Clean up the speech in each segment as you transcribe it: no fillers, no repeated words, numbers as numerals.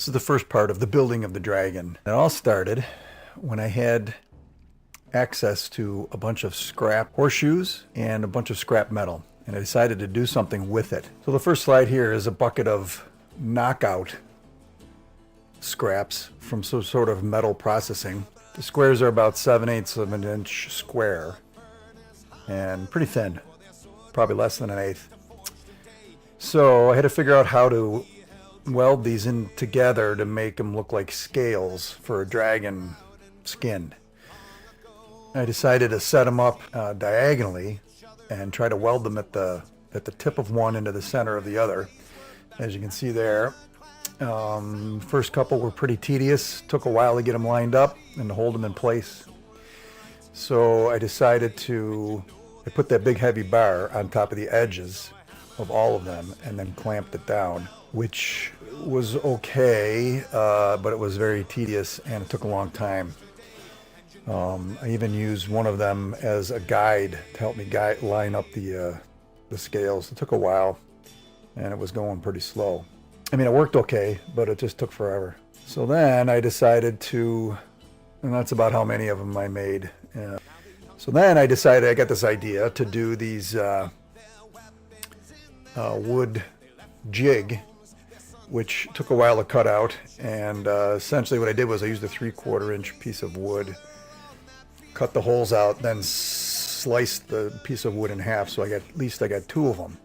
This is the first part of the building of the dragon. It all started when I had access to a bunch of scrap horseshoes and a bunch of scrap metal, and I decided to do something with it. So the first slide here is a bucket of knockout scraps from some sort of metal processing. The squares are about 7/8 of an inch square and pretty thin, probably less than an eighth. So I had to figure out how to weld these in together to make them look like scales for a dragon skin. I decided to set them up diagonally and try to weld them at the tip of one into the center of the other. As you can see there, first couple were pretty tedious. Took a while to get them lined up and to hold them in place. So I decided I put that big heavy bar on top of the edges of all of them and then clamped it down, which was okay, but it was very tedious and it took a long time. I even used one of them as a guide to help me line up the scales. It took a while and it was going pretty slow. I mean, it worked okay, but it just took forever. So then I decided and that's about how many of them I made. So then I decided, I got this idea to do these wood jig, which took a while to cut out. And essentially what I did was I used a 3/4 inch piece of wood, cut the holes out, then sliced the piece of wood in half, so at least I got two of them.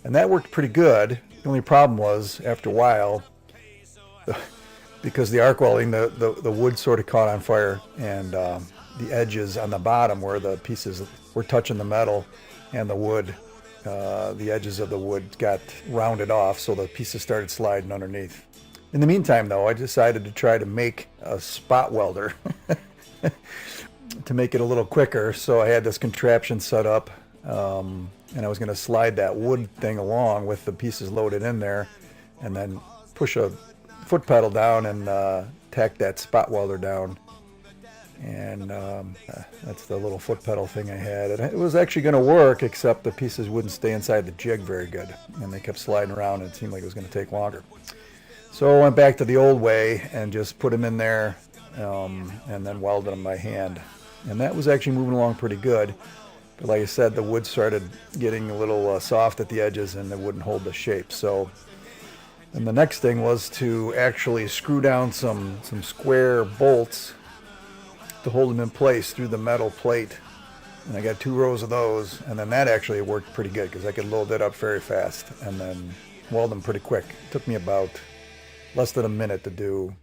And that worked pretty good. The only problem was, after a while, because the arc welding, the wood sort of caught on fire, and the edges on the bottom where the pieces were touching the metal and the wood, the edges of the wood got rounded off, so the pieces started sliding underneath. In the meantime, though, I decided to try to make a spot welder to make it a little quicker. So I had this contraption set up, and I was going to slide that wood thing along with the pieces loaded in there, and then push a foot pedal down and tack that spot welder down. And that's the little foot pedal thing I had. And it was actually going to work, except the pieces wouldn't stay inside the jig very good, and they kept sliding around, and it seemed like it was going to take longer. So I went back to the old way and just put them in there, and then welded them by hand. And that was actually moving along pretty good. But like I said, the wood started getting a little soft at the edges, and it wouldn't hold the shape. So, and the next thing was to actually screw down some square bolts to hold them in place through the metal plate. And I got 2 rows of those, and then that actually worked pretty good because I could load that up very fast and then weld them pretty quick. It took me about less than a minute to do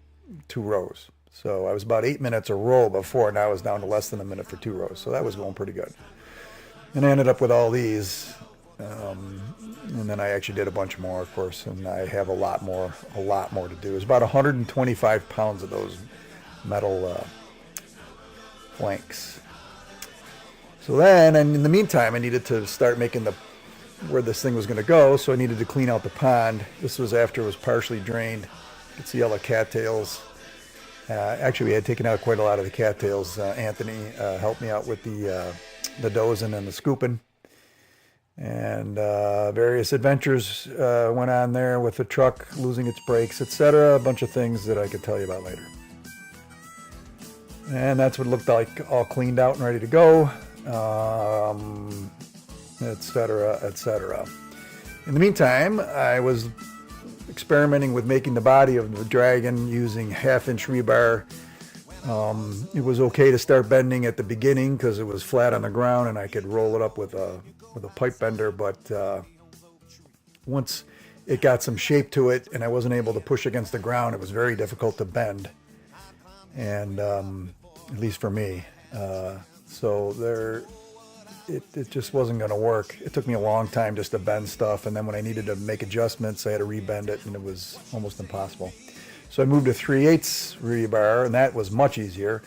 2 rows. So I was about 8 minutes a row before, now I was down to less than a minute for 2 rows. So that was going pretty good. And I ended up with all these, and then I actually did a bunch more, of course, and I have a lot more to do. It's about 125 pounds of those metal flanks. So then, and in the meantime, I needed to start making where this thing was going to go, so I needed to clean out the pond. This was after it was partially drained. You can see all the cattails. Actually, we had taken out quite a lot of the cattails. Anthony helped me out with the dozing and the scooping. And various adventures went on there with the truck losing its brakes, etc. A bunch of things that I could tell you about later. And that's what it looked like, all cleaned out and ready to go, etc., etc. In the meantime, I was experimenting with making the body of the dragon using 1/2 inch rebar. It was okay to start bending at the beginning because it was flat on the ground and I could roll it up with a pipe bender, but once it got some shape to it and I wasn't able to push against the ground, it was very difficult to bend, and at least for me. So it just wasn't going to work. It took me a long time just to bend stuff, and then when I needed to make adjustments, I had to rebend it, and it was almost impossible. So I moved to 3/8 rebar, and that was much easier.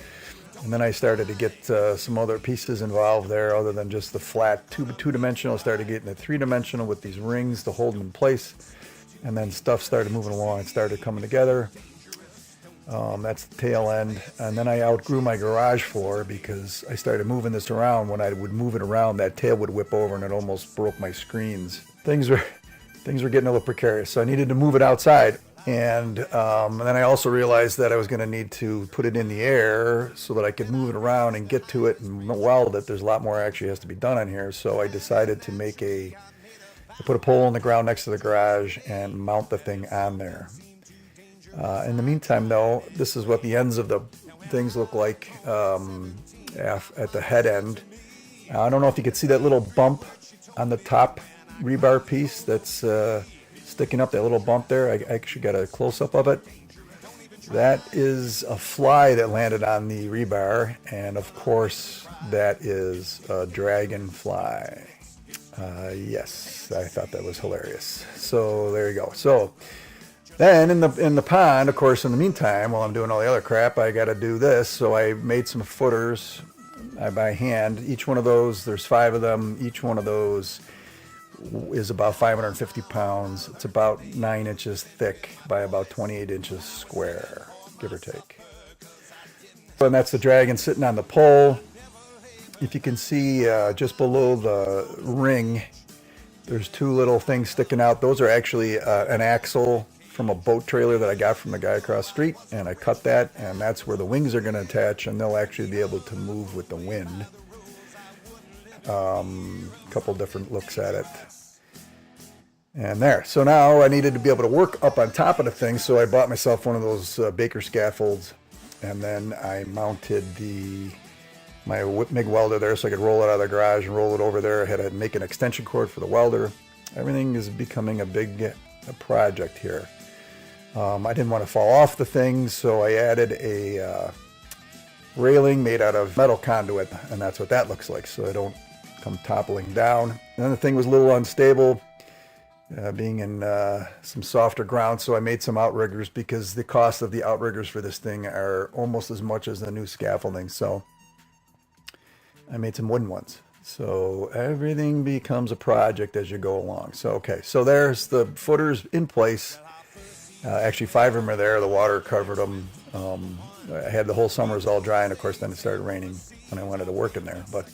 And then I started to get some other pieces involved there other than just the flat two-dimensional. I started getting the 3-dimensional with these rings to hold them in place. And then stuff started moving along and started coming together. That's the tail end. And then I outgrew my garage floor because I started moving this around. When I would move it around, that tail would whip over and it almost broke my screens. Things were getting a little precarious, so I needed to move it outside. And then I also realized that I was going to need to put it in the air so that I could move it around and get to it and weld it. There's a lot more actually has to be done on here. So I decided to put a pole in the ground next to the garage and mount the thing on there. In the meantime, though, this is what the ends of the things look like at the head end. I don't know if you can see that little bump on the top rebar piece that's sticking up, that little bump there. I actually got a close-up of it. That is a fly that landed on the rebar, and of course that is a dragonfly. Yes, I thought that was hilarious. So there you go. So then in the pond, of course, in the meantime, while I'm doing all the other crap, I got to do this. So I made some footers by hand. Each one of those, there's 5 of them. Each one of those is about 550 pounds. It's about 9 inches thick by about 28 inches square, give or take. And that's the dragon sitting on the pole. If you can see just below the ring, there's 2 little things sticking out. Those are actually an axle from a boat trailer that I got from the guy across the street, and I cut that, and that's where the wings are going to attach, and they'll actually be able to move with the wind. A couple different looks at it. And there. So now I needed to be able to work up on top of the thing, so I bought myself one of those Baker scaffolds, and then I mounted my MIG welder there so I could roll it out of the garage and roll it over there. I had to make an extension cord for the welder. Everything is becoming a big project here. I didn't want to fall off the thing, so I added a railing made out of metal conduit, and that's what that looks like, so I don't come toppling down. And then the thing was a little unstable, being in some softer ground, so I made some outriggers because the cost of the outriggers for this thing are almost as much as the new scaffolding, so I made some wooden ones. So everything becomes a project as you go along. So okay, so there's the footers in place. Actually 5 of them are there. The water covered them. I had the whole summers all dry, and of course then it started raining when I wanted to work in there, but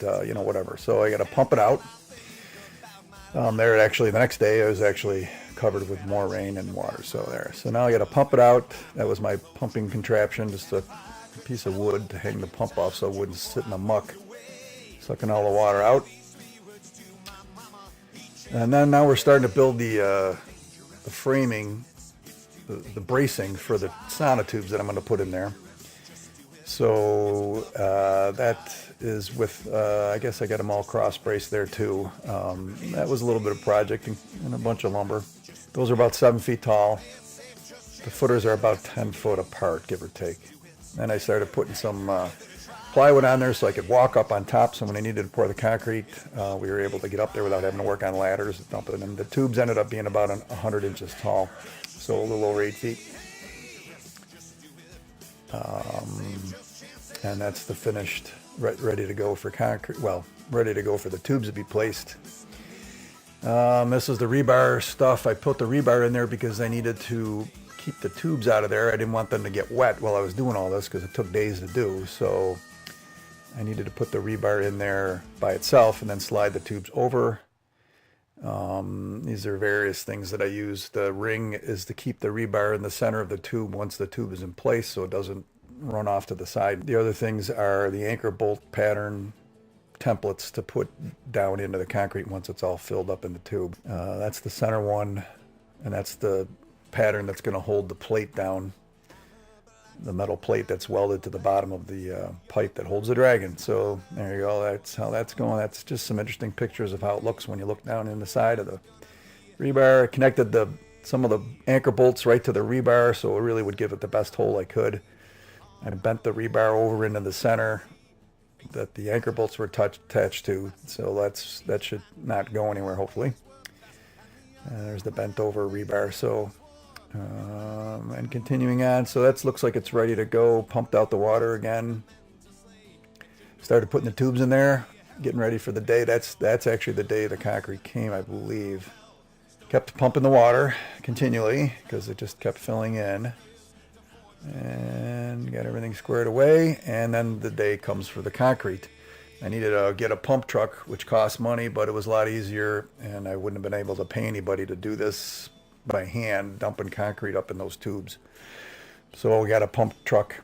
whatever. So I got to pump it out. There actually the next day it was actually covered with more rain and water. So there. So now I got to pump it out. That was my pumping contraption, just a piece of wood to hang the pump off so it wouldn't sit in the muck, sucking all the water out. And then now we're starting to build the framing, the bracing for the sonotubes that I'm going to put in there. So that is with, I guess I got them all cross braced there too. That was a little bit of project and a bunch of lumber. Those are about 7 feet tall. The footers are about 10 foot apart, give or take. Then I started putting some plywood on there so I could walk up on top, so when I needed to pour the concrete, we were able to get up there without having to work on ladders and dump it. And the tubes ended up being about 100 inches tall, so a little over 8 feet. And that's the finished, ready to go for concrete, well, ready to go for the tubes to be placed. This is the rebar stuff. I put the rebar in there because I needed to keep the tubes out of there. I didn't want them to get wet while I was doing all this because it took days to do, so I needed to put the rebar in there by itself and then slide the tubes over. These are various things that I use. The ring is to keep the rebar in the center of the tube once the tube is in place so it doesn't run off to the side. The other things are the anchor bolt pattern templates to put down into the concrete once it's all filled up in the tube. That's the center one, and that's the pattern that's going to hold the plate down, the metal plate that's welded to the bottom of the pipe that holds the dragon. So there you go. That's how that's going. That's just some interesting pictures of how it looks when you look down in the side of the rebar. I connected some of the anchor bolts right to the rebar, so it really would give it the best hold I could. I bent the rebar over into the center that the anchor bolts were attached to, so that should not go anywhere, hopefully. There's the bent over rebar. So and continuing on, so that looks like it's ready to go. Pumped out the water again, started putting the tubes in there, getting ready for the day. That's actually the day the concrete came, I believe. Kept pumping the water continually because it just kept filling in, and got everything squared away. And then the day comes for the concrete. I needed to get a pump truck, which cost money, but it was a lot easier, and I wouldn't have been able to pay anybody to do this by hand, dumping concrete up in those tubes. So we got a pump truck,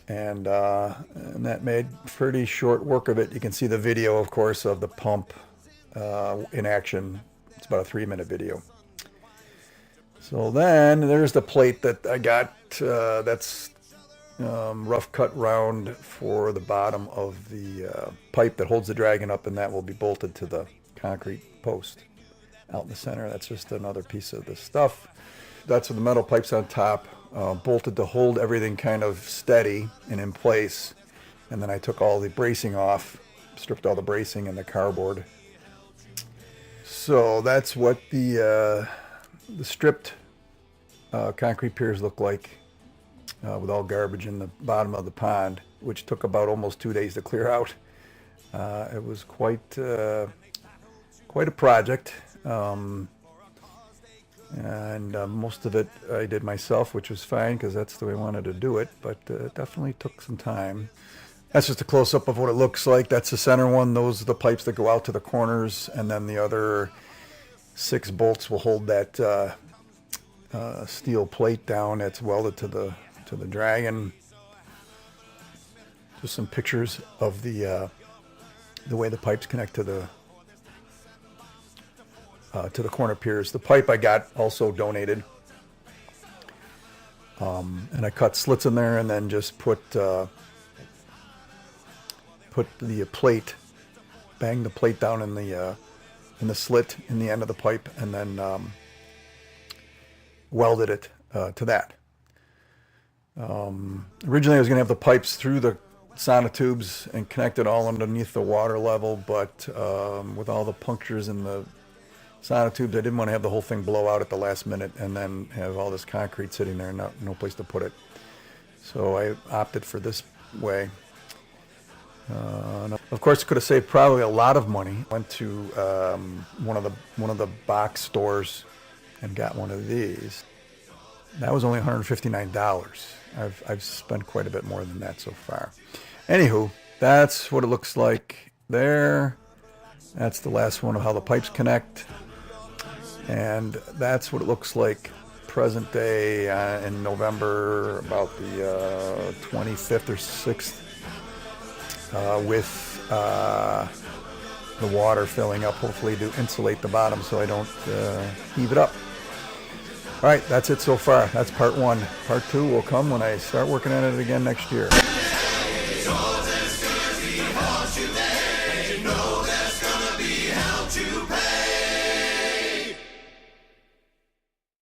and that made pretty short work of it. You can see the video, of course, of the pump in action. It's about a 3-minute video. So then there's the plate that I got. That's rough cut round for the bottom of the pipe that holds the dragon up, and that will be bolted to the concrete post out in the center. That's just another piece of the stuff. That's with the metal pipes on top, bolted to hold everything kind of steady and in place. And then I took all the bracing off, stripped all the bracing and the cardboard. So that's what the stripped concrete piers look like, with all garbage in the bottom of the pond, which took about almost 2 days to clear out. It was quite a project, and most of it I did myself, which was fine because that's the way I wanted to do it, but it definitely took some time. That's just a close-up of what it looks like. That's the center one. Those are the pipes that go out to the corners, and then the other 6 bolts will hold that steel plate down that's welded to the dragon. Just some pictures of the way the pipes connect to the corner piers. The pipe I got also donated, and I cut slits in there, and then just put the plate, bang the plate down in the slit in the end of the pipe, and then welded it to that. Originally I was going to have the pipes through the sonotubes and connect it all underneath the water level, but with all the punctures in the sonotubes, I didn't want to have the whole thing blow out at the last minute and then have all this concrete sitting there and no place to put it. So I opted for this way. Of course, could have saved probably a lot of money. Went to one of the box stores and got one of these. That was only $159. I've spent quite a bit more than that so far. Anywho, that's what it looks like there. That's the last one of how the pipes connect. And that's what it looks like present day in November, about the 25th or 6th, with the water filling up, hopefully to insulate the bottom so I don't heave it up. All right, that's it so far. That's part 1. Part 2 will come when I start working on it again next year.